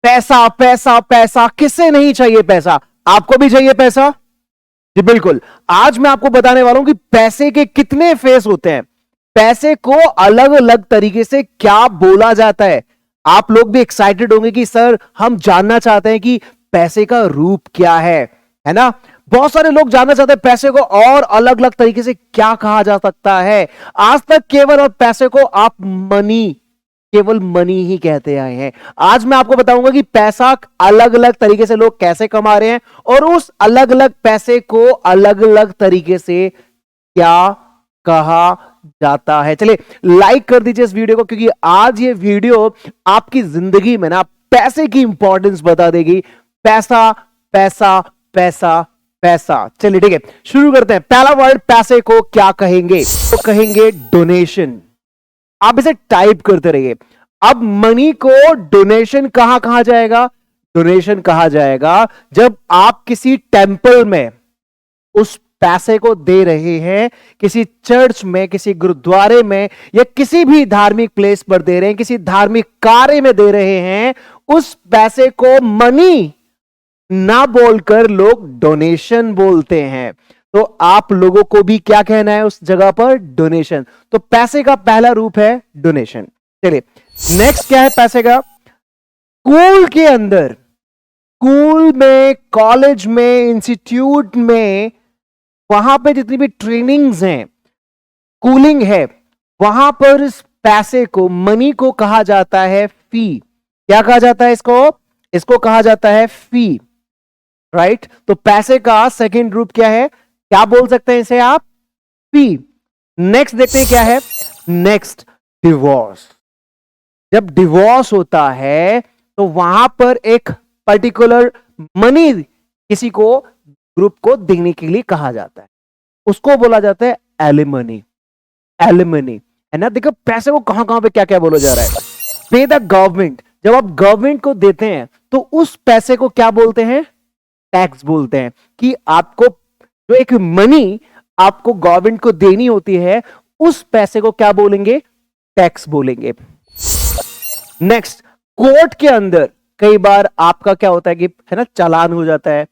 पैसा पैसा पैसा, किससे नहीं चाहिए पैसा? आपको भी चाहिए पैसा जी, बिल्कुल। आज मैं आपको बताने वाला हूं कि पैसे के कितने फेस होते हैं, पैसे को अलग अलग तरीके से क्या बोला जाता है। आप लोग भी एक्साइटेड होंगे कि सर हम जानना चाहते हैं कि पैसे का रूप क्या है ना? बहुत सारे लोग जानना चाहते हैं पैसे को और अलग अलग तरीके से क्या कहा जा सकता है। आज तक केवल और पैसे को आप मनी, केवल मनी ही कहते आए हैं। आज मैं आपको बताऊंगा कि पैसा अलग अलग तरीके से लोग कैसे कमा रहे हैं और उस अलग अलग पैसे को अलग अलग तरीके से क्या कहा जाता है। चलिए लाइक कर दीजिए इस वीडियो को, क्योंकि आज ये वीडियो आपकी जिंदगी में ना पैसे की इंपॉर्टेंस बता देगी। पैसा पैसा पैसा पैसा। चलिए ठीक है, शुरू करते हैं। पहला वर्ड पैसे को क्या कहेंगे? तो कहेंगे डोनेशन। आप इसे टाइप करते रहिए। अब मनी को डोनेशन कहां कहा जाएगा? डोनेशन कहा जाएगा जब आप किसी टेंपल में उस पैसे को दे रहे हैं, किसी चर्च में, किसी गुरुद्वारे में या किसी भी धार्मिक प्लेस पर दे रहे हैं, किसी धार्मिक कार्य में दे रहे हैं, उस पैसे को मनी ना बोलकर लोग डोनेशन बोलते हैं। तो आप लोगों को भी क्या कहना है उस जगह पर? डोनेशन। तो पैसे का पहला रूप है डोनेशन। चलिए नेक्स्ट क्या है पैसे का? स्कूल के अंदर, स्कूल में, कॉलेज में, इंस्टीट्यूट में, वहां पे जितनी भी ट्रेनिंग्स हैं, स्कूलिंग है, वहां पर इस पैसे को, मनी को कहा जाता है फी। क्या कहा जाता है इसको? इसको कहा जाता है फी, राइट? तो पैसे का सेकंड रूप क्या है? क्या बोल सकते हैं इसे आप? फी। नेक्स्ट देखते हैं क्या है। Next divorce. जब डिवोर्स होता है तो वहां पर एक पर्टिकुलर मनी किसी को, ग्रुप को देने के लिए कहा जाता है, उसको बोला जाता है एलिमनी। एलिमनी है ना? देखो पैसे को कहां कहां पे क्या क्या बोला जा रहा है। पे द गवर्नमेंट, जब आप गवर्नमेंट को देते हैं तो उस पैसे को क्या बोलते हैं? टैक्स बोलते हैं। कि आपको जो एक मनी आपको गवर्नमेंट को देनी होती है, उस पैसे को क्या बोलेंगे? टैक्स बोलेंगे। नेक्स्ट, कोर्ट के अंदर कई बार आपका क्या होता है कि है ना, चालान हो जाता है।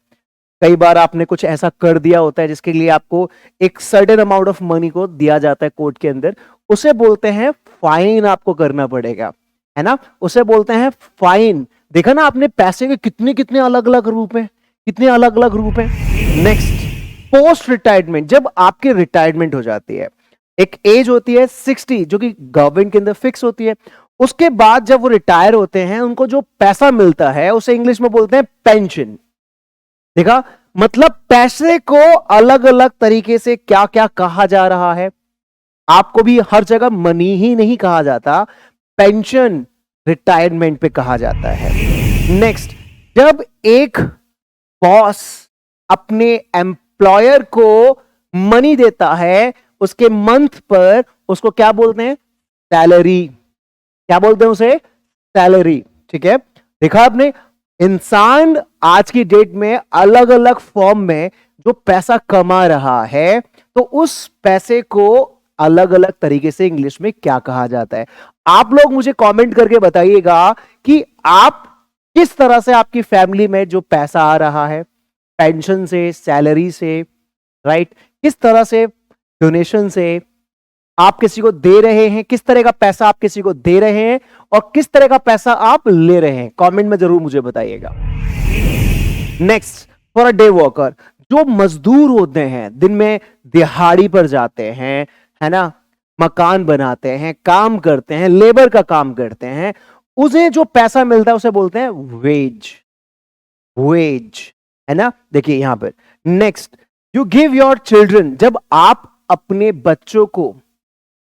कई बार आपने कुछ ऐसा कर दिया होता है जिसके लिए आपको एक सर्टेन अमाउंट ऑफ मनी को दिया जाता है कोर्ट के अंदर, उसे बोलते हैं फाइन। आपको करना पड़ेगा, है ना? उसे बोलते हैं फाइन। देखा ना आपने, पैसे के कितने कितने अलग अलग रूप हैं, कितने अलग अलग रूप हैं। Next, post retirement. जब आपकी रिटायरमेंट हो जाती है, एक एज होती है 60 जो कि गवर्नमेंट के अंदर फिक्स होती है, उसके बाद जब वो रिटायर होते हैं, उनको जो पैसा मिलता है उसे इंग्लिश में बोलते हैं पेंशन। देखा, मतलब पैसे को अलग अलग तरीके से क्या क्या कहा जा रहा है। आपको भी हर जगह मनी ही नहीं कहा जाता, पेंशन, रिटायरमेंट पे कहा जाता है। नेक्स्ट, जब एक बॉस अपने एम्प्लॉयर को मनी देता है उसके मंथ पर, उसको क्या बोलते हैं? सैलरी। क्या बोलते हैं उसे? सैलरी। ठीक है, देखा आपने, इंसान आज की डेट में अलग अलग फॉर्म में जो पैसा कमा रहा है, तो उस पैसे को अलग अलग तरीके से इंग्लिश में क्या कहा जाता है। आप लोग मुझे कमेंट करके बताइएगा कि आप किस तरह से, आपकी फैमिली में जो पैसा आ रहा है, पेंशन से, सैलरी से, राइट, किस तरह से, डोनेशन से आप किसी को दे रहे हैं, किस तरह का पैसा आप किसी को दे रहे हैं और किस तरह का पैसा आप ले रहे हैं, कमेंट में जरूर मुझे बताइएगा। Next, for a day worker, जो मजदूर होते हैं, दिन में दिहाड़ी पर जाते हैं, है ना, मकान बनाते हैं, काम करते हैं, लेबर का काम करते हैं, उसे जो पैसा मिलता है उसे बोलते हैं वेज। वेज, है ना? देखिए यहां पर। Next, you give your children. जब आप अपने बच्चों को,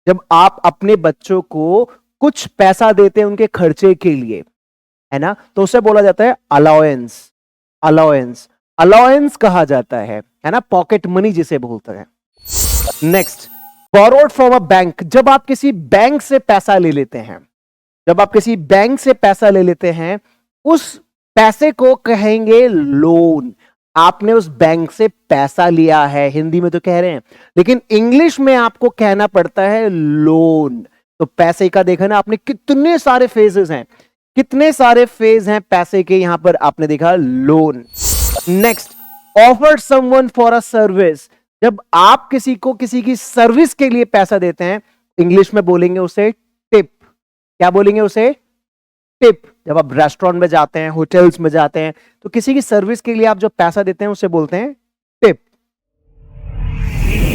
जब आप अपने बच्चों को कुछ पैसा देते हैं उनके खर्चे के लिए, है ना, तो उसे बोला जाता है अलाउंस। अलाउंस, अलाउंस कहा जाता है ना, पॉकेट मनी जिसे बोलते हैं। Next, borrowed from a bank. जब आप किसी बैंक से पैसा ले लेते हैं, जब आप किसी बैंक से पैसा ले लेते हैं, उस पैसे को कहेंगे लोन। आपने उस बैंक से पैसा लिया है, हिंदी में तो कह रहे हैं, लेकिन इंग्लिश में आपको कहना पड़ता है लोन। तो पैसे का देखा ना आपने, कितने सारे फेजेस हैं। कितने सारे फेज हैं पैसे के, यहां पर आपने देखा loan. Next, offer someone for a service. जब आप किसी को किसी की सर्विस के लिए पैसा देते हैं, इंग्लिश में बोलेंगे उसे टिप। क्या बोलेंगे उसे? टिप। जब आप रेस्टोरेंट में जाते हैं, होटल्स में जाते हैं, तो किसी की सर्विस के लिए आप जो पैसा देते हैं उसे बोलते हैं tip.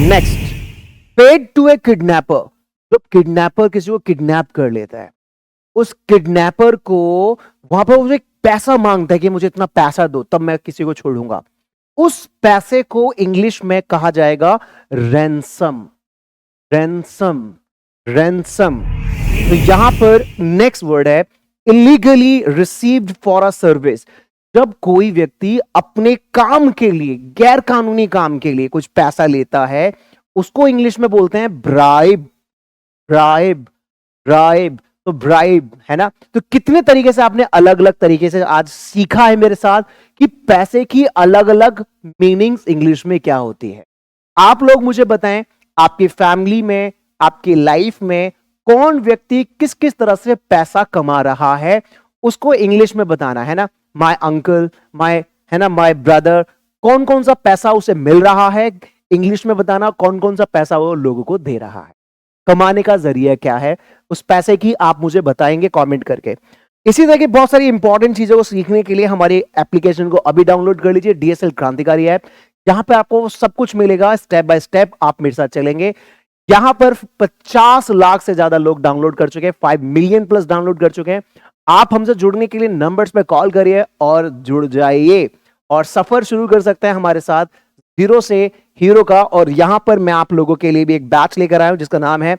Next, paid to a kidnapper. जब किडनैपर किसी को किडनैप कर लेता है, उस किडनैपर को वहां पर वो एक पैसा मांगता है कि मुझे इतना पैसा दो तब मैं किसी को छोड़ूंगा। उस पैसे को इंग्लिश में कहा जाएगा रैंसम। Ransom, ransom. तो यहां पर नेक्स्ट वर्ड है illegally received for a service. जब कोई व्यक्ति अपने काम के लिए, गैर कानूनी काम के लिए कुछ पैसा लेता है, उसको इंग्लिश में बोलते हैं ब्राइब। Bribe, bribe. तो ब्राइब है ना। तो कितने तरीके से आपने अलग अलग तरीके से आज सीखा है मेरे साथ कि पैसे की अलग अलग मीनिंग्स इंग्लिश में क्या होती है। आप लोग मुझे बताएं, आपकी फैमिली में, आपकी लाइफ में कौन व्यक्ति किस किस तरह से पैसा कमा रहा है, उसको इंग्लिश में बताना है ना। माय अंकल, माय, है ना, माय ब्रदर, कौन कौन सा पैसा उसे मिल रहा है, इंग्लिश में बताना। कौन कौन सा पैसा वो लोगों को दे रहा है, कमाने का जरिया क्या है, उस पैसे की आप मुझे बताएंगे कमेंट करके। इसी तरह की बहुत सारी इंपॉर्टेंट चीजों को सीखने के लिए हमारी एप्लीकेशन को अभी डाउनलोड कर लीजिए, डीएसएल क्रांतिकारी ऐप। यहां पे आपको सब कुछ मिलेगा, स्टेप बाय स्टेप आप मेरे साथ चलेंगे। यहां पर 50 लाख से ज्यादा लोग डाउनलोड कर चुके हैं, 5 मिलियन प्लस डाउनलोड कर चुके हैं। आप हमसे जुड़ने के लिए नंबर्स पे कॉल करिए और जुड़ जाइए और सफर शुरू कर सकते हैं हमारे साथ जीरो से हीरो का। और यहां पर मैं आप लोगों के लिए भी एक बैच लेकर आया हूं जिसका नाम है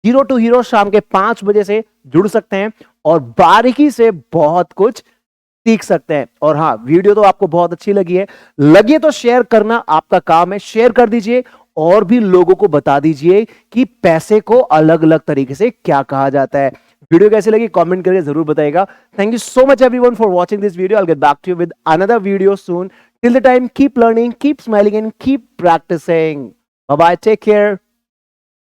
जीरो टू हीरो। शाम के 5 बजे से जुड़ सकते हैं और बारीकी से बहुत कुछ सीख सकते हैं। और हाँ, वीडियो तो आपको बहुत अच्छी लगी तो शेयर करना आपका काम है, शेयर कर दीजिए और भी लोगों को बता दीजिए कि पैसे को अलग अलग तरीके से क्या कहा जाता है। वीडियो कैसी लगी कमेंट करके जरूर बताइएगा। Thank you so much everyone for watching this video. I will get back to you with another video soon. Till the time, keep learning, keep smiling, and keep practicing. Bye bye. Take care.